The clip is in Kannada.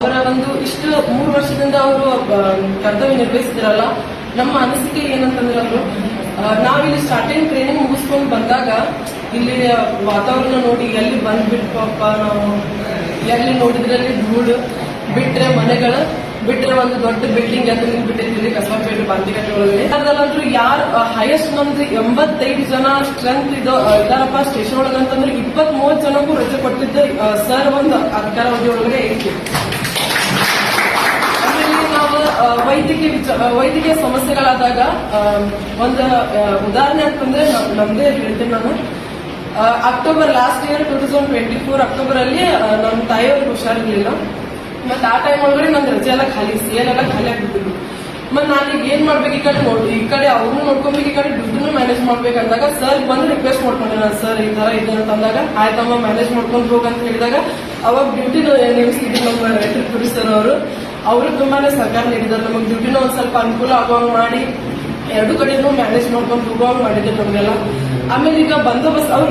ಅವರ ಒಂದು ಇಷ್ಟು 3 ವರ್ಷದಿಂದ ಅವರು ಕರ್ತವ್ಯ ನಿರ್ವಹಿಸಿದ್ರಲ್ಲ, ನಮ್ಮ ಅನಿಸಿಕೆ ಏನಂತಂದ್ರೆ ಅವರು ನಾವಿಲ್ಲಿ ಸ್ಟಾರ್ಟಿಂಗ್ ಟ್ರೈನಿಂಗ್ ಮುಗಿಸ್ಕೊಂಡು ಬಂದಾಗ ಇಲ್ಲಿ ವಾತಾವರಣ ನೋಡಿ ಎಲ್ಲಿ ಬಂದ್ಬಿಟ್ವಪ್ಪ ನಾವು, ಎಲ್ಲಿ ನೋಡಿದ್ರಲ್ಲಿ ಧೂಳು ಬಿಟ್ರೆ ಮನೆಗಳು ಬಿಟ್ರೆ ಒಂದು ದೊಡ್ಡ ಬಿಲ್ಡಿಂಗ್ ಅಂತ ನಿಂತ್ಬಿಟ್ಟಿರ್ತೀವಿ ಕಸಬಾಪೇಟೆ ಬಾಂತಿಕಟ್ಟೆ ಒಳಗಡೆ. ಅದ್ರಲ್ಲಂದ್ರೂ ಯಾರು ಹೈಯೆಸ್ಟ್ ನಮ್ದು 85 ಜನ ಸ್ಟ್ರೆಂತ್ ಇದಾರಪ್ಪ ಸ್ಟೇಷನ್ ಒಳಗಂತಂದ್ರೆ 20-30 ಜನಕ್ಕೂ ರಜೆ ಕೊಟ್ಟಿದ್ದ ಸರ್ ಒಂದು ಅಧಿಕಾರಾವಧಿ ಒಳಗಡೆ ಐತಿ. ಆಮೇಲೆ ನಾವು ವೈದ್ಯಕೀಯ ಸಮಸ್ಯೆಗಳಾದಾಗ ಒಂದು ಉದಾಹರಣೆ ಅಂತಂದ್ರೆ ನಮ್ದೇ ಹೇಳ್ತೀನಿ ನಾನು. ಅಕ್ಟೋಬರ್ ಲಾಸ್ಟ್ ಇಯರ್ 2024 ಅಕ್ಟೋಬರ್ ಅಲ್ಲಿ ನಮ್ಮ ತಾಯಿಯವ್ರಿಗೆ ಹುಷಾರಿರ್ಲಿಲ್ಲ. ಮತ್ತೆ ಆ ಟೈಮ್ ಒಳಗಡೆ ನಂದು ರಜೆ ಎಲ್ಲ ಖಾಲಿ, CL ಎಲ್ಲ ಖಾಲಿ ಆಗ್ಬಿಟ್ಟಿದ್ರು. ಮತ್ತೆ ನಾನು ಏನ್ ಮಾಡ್ಬೇಕು, ಈ ಕಡೆ ಅವ್ರನ್ನೂ ನೋಡ್ಕೊಬೇಕು, ಈ ಕಡೆ ದುಡ್ಡನ್ನು ಮ್ಯಾನೇಜ್ ಮಾಡ್ಬೇಕಂದಾಗ ಸರ್ ಬಂದು ರಿಕ್ವೆಸ್ಟ್ ಮಾಡ್ಕೊಂಡೆ ನಾನು, ಸರ್ ಈ ತರ ಇದೆ ಅಂತಂದಾಗ ಆಯ್ತಮ್ಮ ಮ್ಯಾನೇಜ್ ಮಾಡ್ಕೊಂಡು ಹೋಗಂತ ಹೇಳಿದಾಗ ಅವಾಗ ಡ್ಯೂಟಿ ನೇಮಿಸಿದ್ರು ನಮ್ಮ ತ್ರಿಪುರಿ ಸರ್ ಅವರು ತುಂಬಾನೇ ಸಹಕಾರ ನೀಡಿದ್ದಾರೆ. ನಮಗೆ ಡ್ಯೂಟಿನ ಒಂದ್ ಸ್ವಲ್ಪ ಅನುಕೂಲ ಆಗುವಂಗ್ ಮಾಡಿ 2 ಕಡೆನೂ ಮ್ಯಾನೇಜ್ ಮಾಡ್ಕೊಂಡು ಹೋಗುವಂಗ್ ಮಾಡಿದ್ರು ನಮ್ಗೆಲ್ಲ. ಆಮೇಲೆ ಈಗ ಬಂದೋಬಸ್ತ್ ಅವ್ರು